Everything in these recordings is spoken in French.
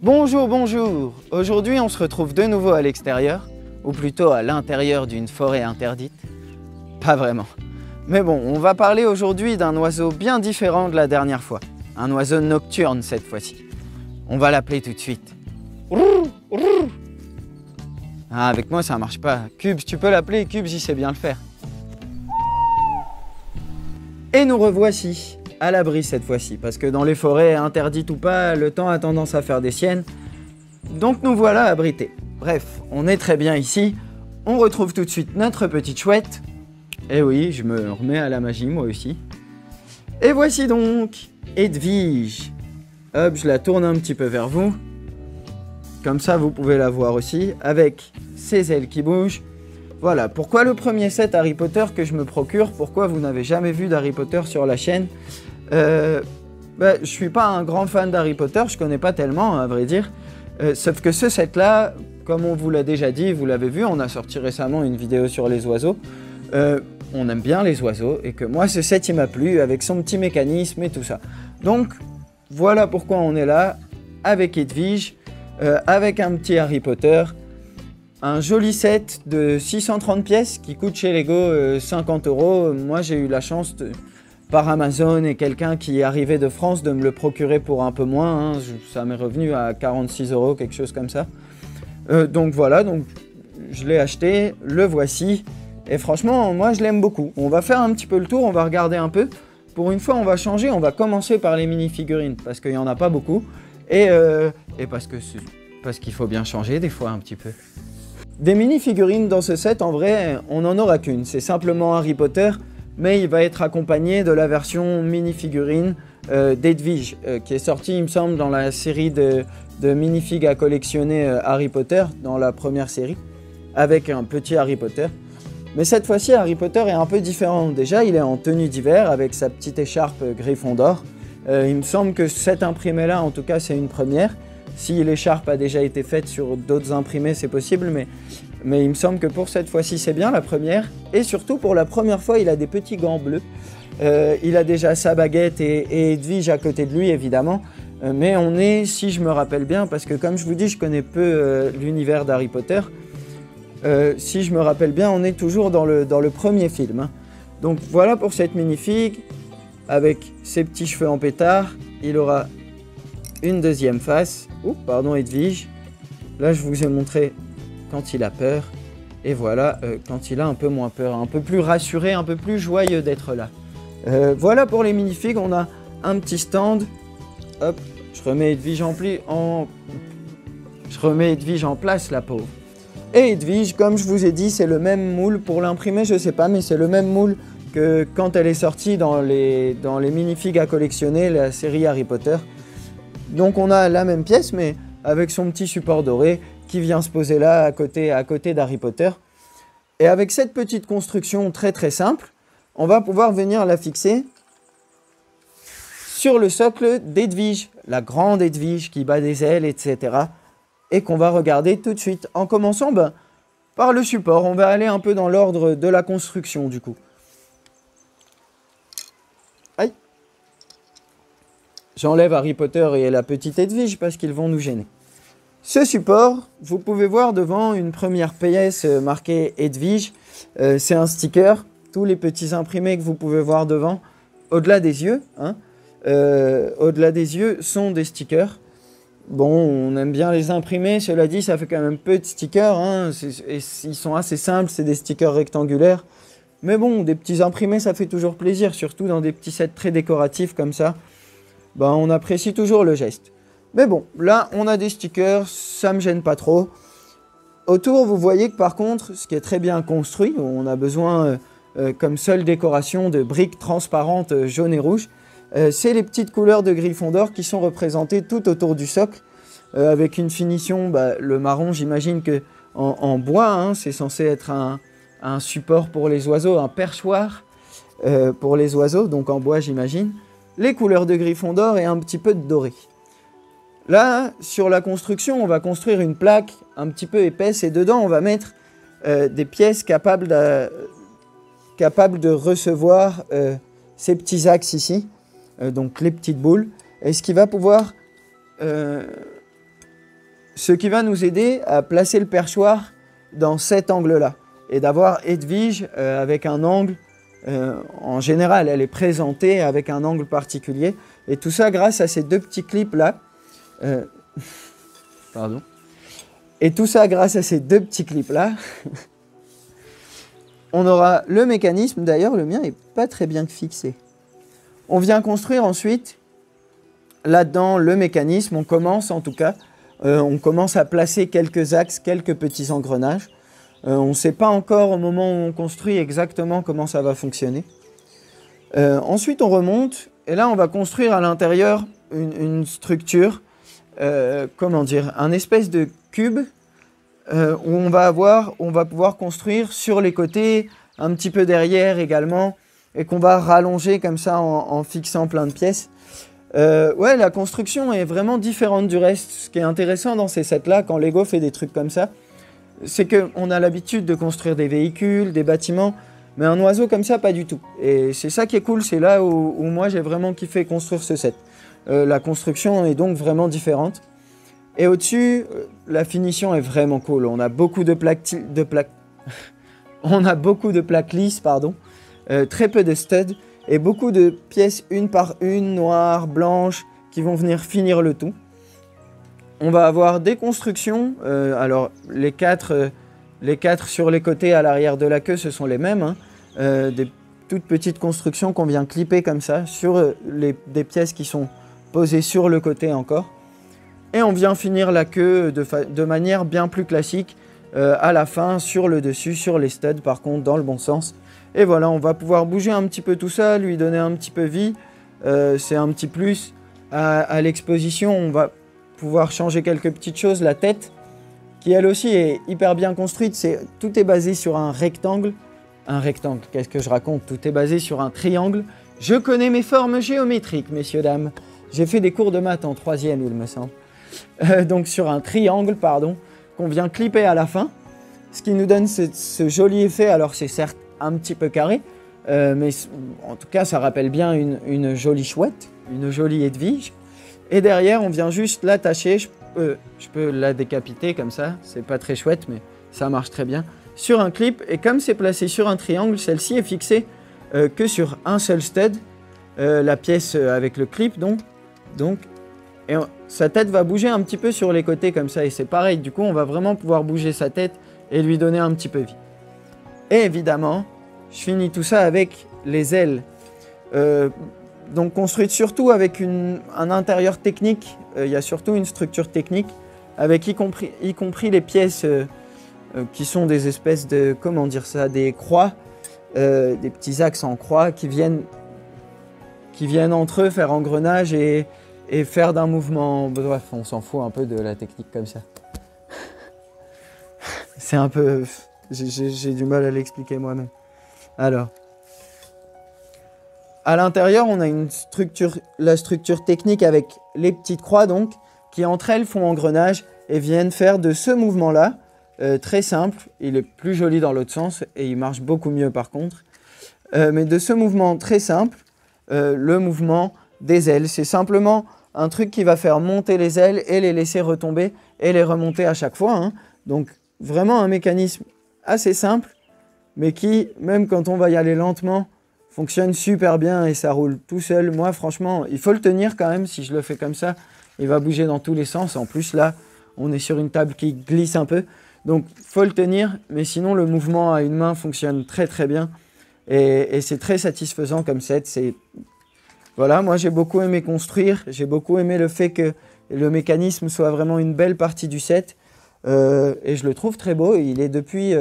Bonjour, bonjour! Aujourd'hui, on se retrouve de nouveau à l'extérieur, ou plutôt à l'intérieur d'une forêt interdite. Pas vraiment. Mais bon, on va parler aujourd'hui d'un oiseau bien différent de la dernière fois. Un oiseau nocturne cette fois-ci. On va l'appeler tout de suite. Ah, avec moi ça marche pas. Cubes, tu peux l'appeler, Cubes, il sait bien le faire. Et nous revoici, à l'abri cette fois-ci, parce que dans les forêts, interdites ou pas, le temps a tendance à faire des siennes. Donc nous voilà abrités. Bref, on est très bien ici. On retrouve tout de suite notre petite chouette. Et oui, je me remets à la magie moi aussi. Et voici donc Edwige. Hop, je la tourne un petit peu vers vous. Comme ça, vous pouvez la voir aussi, avec ses ailes qui bougent. Voilà, pourquoi le premier set Harry Potter que je me procure? Pourquoi vous n'avez jamais vu d'Harry Potter sur la chaîne? Je suis pas un grand fan d'Harry Potter, je connais pas tellement, à vrai dire. Sauf que ce set-là, comme on vous l'a déjà dit, vous l'avez vu, on a sorti récemment une vidéo sur les oiseaux. On aime bien les oiseaux, et que moi, ce set, il m'a plu, avec son petit mécanisme et tout ça. Donc, voilà pourquoi on est là, avec Edwige, avec un petit Harry Potter. Un joli set de 630 pièces qui coûte chez Lego 50 €. Moi, j'ai eu la chance, par Amazon et quelqu'un qui est arrivé de France, de me le procurer pour un peu moins. Hein. Ça m'est revenu à 46 €, quelque chose comme ça. Donc voilà, donc, je l'ai acheté, le voici. Et franchement, moi, je l'aime beaucoup. On va faire un petit peu le tour, on va regarder un peu. Pour une fois, on va changer, on va commencer par les mini-figurines, parce qu'il n'y en a pas beaucoup. Et parce qu'il faut bien changer des fois un petit peu. Des mini-figurines dans ce set, en vrai, on n'en aura qu'une. C'est simplement Harry Potter, mais il va être accompagné de la version mini-figurine d'Edwige, qui est sortie, il me semble, dans la série de minifigs à collectionner Harry Potter, dans la première série, avec un petit Harry Potter. Mais cette fois-ci, Harry Potter est un peu différent. Déjà, il est en tenue d'hiver, avec sa petite écharpe Gryffondor. Il me semble que cette imprimée-là, en tout cas, c'est une première. Si l'écharpe a déjà été faite sur d'autres imprimés, c'est possible, mais il me semble que pour cette fois-ci, c'est bien la première. Et surtout, pour la première fois, il a des petits gants bleus. Il a déjà sa baguette et Edwige à côté de lui, évidemment. Mais on est, si je me rappelle bien, parce que comme je vous dis, je connais peu l'univers d'Harry Potter. Si je me rappelle bien, on est toujours dans le premier film. Hein. Donc voilà pour cette minifig, avec ses petits cheveux en pétard. Il aura une deuxième face. Ouh, pardon Edwige. Là, je vous ai montré quand il a peur. Et voilà, quand il a un peu moins peur, un peu plus rassuré, un peu plus joyeux d'être là. Voilà pour les minifigs, on a un petit stand. Hop, je remets Edwige en place, la pauvre. Et Edwige, comme je vous ai dit, c'est le même moule. Pour l'imprimer, je sais pas, mais c'est le même moule que quand elle est sortie dans les minifigs à collectionner, la série Harry Potter. Donc on a la même pièce, mais avec son petit support doré qui vient se poser là, à côté d'Harry Potter. Et avec cette petite construction très très simple, on va pouvoir venir la fixer sur le socle d'Edwige, la grande Edwige qui bat des ailes, etc. Et qu'on va regarder tout de suite. En commençant par le support, on va aller un peu dans l'ordre de la construction du coup. Aïe! J'enlève Harry Potter et la petite Edwige parce qu'ils vont nous gêner. Ce support, vous pouvez voir devant une première pièce marquée Edwige. C'est un sticker. Tous les petits imprimés que vous pouvez voir devant, au-delà des yeux, hein, au-delà des yeux, sont des stickers. Bon, on aime bien les imprimer. Cela dit, ça fait quand même peu de stickers. Hein, et ils sont assez simples, c'est des stickers rectangulaires. Mais bon, des petits imprimés, ça fait toujours plaisir, surtout dans des petits sets très décoratifs comme ça. On apprécie toujours le geste. Mais bon, là, on a des stickers, ça me gêne pas trop. Autour, vous voyez que par contre, ce qui est très bien construit, on a besoin, comme seule décoration, de briques transparentes jaunes et rouges. C'est les petites couleurs de Gryffondor qui sont représentées tout autour du socle, avec une finition, le marron, j'imagine que en bois, hein, c'est censé être un support pour les oiseaux, un perchoir pour les oiseaux, donc en bois, j'imagine. Les couleurs de Gryffondor et un petit peu de doré. Là, sur la construction, on va construire une plaque un petit peu épaisse et dedans, on va mettre des pièces capables de recevoir ces petits axes ici, donc les petites boules, et ce qui va pouvoir Ce qui va nous aider à placer le perchoir dans cet angle-là. Et d'avoir Edwige avec un angle, en général, elle est présentée avec un angle particulier. Et tout ça grâce à ces deux petits clips-là. Pardon. Et tout ça grâce à ces deux petits clips-là. On aura le mécanisme, d'ailleurs le mien n'est pas très bien fixé. On vient construire ensuite, là-dedans, le mécanisme, on commence en tout cas, on commence à placer quelques axes, quelques petits engrenages. On ne sait pas encore au moment où on construit exactement comment ça va fonctionner. Ensuite on remonte, et là on va construire à l'intérieur une structure, comment dire, un espèce de cube, où on va pouvoir construire sur les côtés, un petit peu derrière également, et qu'on va rallonger comme ça en fixant plein de pièces. Ouais, la construction est vraiment différente du reste. Ce qui est intéressant dans ces sets-là, quand Lego fait des trucs comme ça, c'est qu'on a l'habitude de construire des véhicules, des bâtiments, mais un oiseau comme ça, pas du tout. Et c'est ça qui est cool, c'est là où moi j'ai vraiment kiffé construire ce set. La construction est donc vraiment différente. Et au-dessus, la finition est vraiment cool. On a beaucoup de plaques on a beaucoup de plaques lisses, pardon, très peu de studs et beaucoup de pièces une par une, noires, blanches, qui vont venir finir le tout. On va avoir des constructions. Alors les quatre sur les côtés à l'arrière de la queue, ce sont les mêmes, hein. Des toutes petites constructions qu'on vient clipper comme ça sur des pièces qui sont posées sur le côté encore. Et on vient finir la queue de manière bien plus classique à la fin, sur le dessus, sur les studs par contre, dans le bon sens. Et voilà, on va pouvoir bouger un petit peu tout ça, lui donner un petit peu vie. C'est un petit plus à l'exposition. On va pouvoir changer quelques petites choses. La tête, qui elle aussi est hyper bien construite. Tout est basé sur un rectangle. Un rectangle, qu'est-ce que je raconte? Tout est basé sur un triangle. Je connais mes formes géométriques, messieurs, dames. J'ai fait des cours de maths en 3e, il me semble. Donc sur un triangle, pardon, qu'on vient clipper à la fin. Ce qui nous donne ce joli effet. Alors c'est certes un petit peu carré, mais en tout cas ça rappelle bien une jolie chouette, une jolie Edwige. Et derrière on vient juste l'attacher, je peux la décapiter comme ça, c'est pas très chouette mais ça marche très bien, sur un clip. Et comme c'est placé sur un triangle, celle-ci est fixée que sur un seul stud, la pièce avec le clip donc et sa tête va bouger un petit peu sur les côtés comme ça, et c'est pareil, du coup on va vraiment pouvoir bouger sa tête et lui donner un petit peu vie. Et évidemment, je finis tout ça avec les ailes. Donc construites surtout avec un intérieur technique. Il y a surtout une structure technique, avec y compris les pièces qui sont des espèces de, comment dire ça, des croix, des petits axes en croix qui viennent entre eux faire engrenage et faire d'un mouvement. Bref, on s'en fout un peu de la technique comme ça. C'est un peu... J'ai du mal à l'expliquer moi-même. Alors, à l'intérieur, on a la structure technique avec les petites croix, donc, qui entre elles font engrenage et viennent faire de ce mouvement-là, très simple. Il est plus joli dans l'autre sens et il marche beaucoup mieux par contre. Mais de ce mouvement très simple, le mouvement des ailes, c'est simplement un truc qui va faire monter les ailes et les laisser retomber et les remonter à chaque fois, hein. Donc, vraiment un mécanisme assez simple, mais qui, même quand on va y aller lentement, fonctionne super bien et ça roule tout seul. Moi, franchement, il faut le tenir quand même. Si je le fais comme ça, il va bouger dans tous les sens. En plus, là, on est sur une table qui glisse un peu. Donc, il faut le tenir. Mais sinon, le mouvement à une main fonctionne très, très bien. Et c'est très satisfaisant comme set. Voilà, moi, j'ai beaucoup aimé construire. J'ai beaucoup aimé le fait que le mécanisme soit vraiment une belle partie du set. Et je le trouve très beau. Il est depuis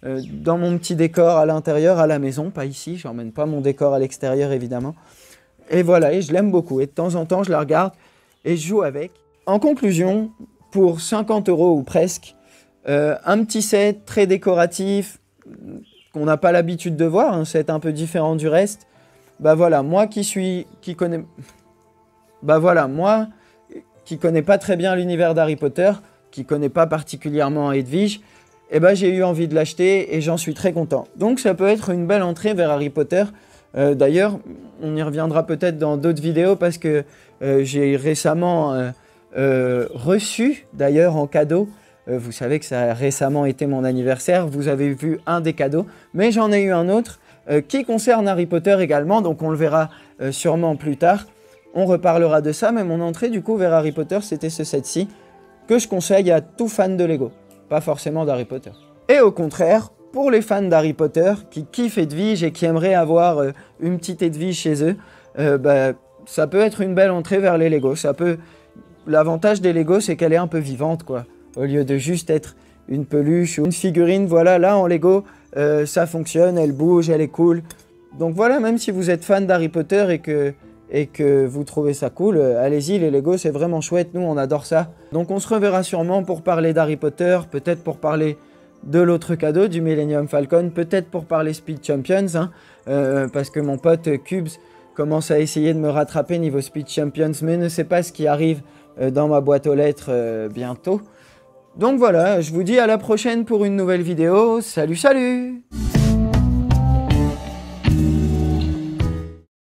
dans mon petit décor à l'intérieur, à la maison, pas ici. Je n'emmène pas mon décor à l'extérieur, évidemment. Et voilà, et je l'aime beaucoup. Et de temps en temps, je la regarde et je joue avec. En conclusion, pour 50 € ou presque, un petit set très décoratif, qu'on n'a pas l'habitude de voir, un set un peu différent du reste. Bah voilà, moi qui connais pas très bien l'univers d'Harry Potter, qui connaît pas particulièrement Edwige, eh ben, j'ai eu envie de l'acheter et j'en suis très content. Donc ça peut être une belle entrée vers Harry Potter. D'ailleurs, on y reviendra peut-être dans d'autres vidéos parce que j'ai récemment reçu d'ailleurs en cadeau. Vous savez que ça a récemment été mon anniversaire, vous avez vu un des cadeaux, mais j'en ai eu un autre qui concerne Harry Potter également, donc on le verra sûrement plus tard. On reparlera de ça, mais mon entrée du coup vers Harry Potter, c'était ce set-ci, que je conseille à tout fan de Lego, pas forcément d'Harry Potter. Et au contraire, pour les fans d'Harry Potter qui kiffent Edwige et qui aimeraient avoir une petite Edwige chez eux, ça peut être une belle entrée vers les Lego. L'avantage des Lego, c'est qu'elle est un peu vivante, quoi. Au lieu de juste être une peluche ou une figurine, voilà, là en Lego, ça fonctionne, elle bouge, elle est cool. Donc voilà, même si vous êtes fan d'Harry Potter et que vous trouvez ça cool, allez-y, les Lego, c'est vraiment chouette, nous on adore ça. Donc on se reverra sûrement pour parler d'Harry Potter, peut-être pour parler de l'autre cadeau, du Millennium Falcon, peut-être pour parler Speed Champions, hein, parce que mon pote Cubes commence à essayer de me rattraper niveau Speed Champions, mais ne sait pas ce qui arrive dans ma boîte aux lettres bientôt. Donc voilà, je vous dis à la prochaine pour une nouvelle vidéo. Salut, salut!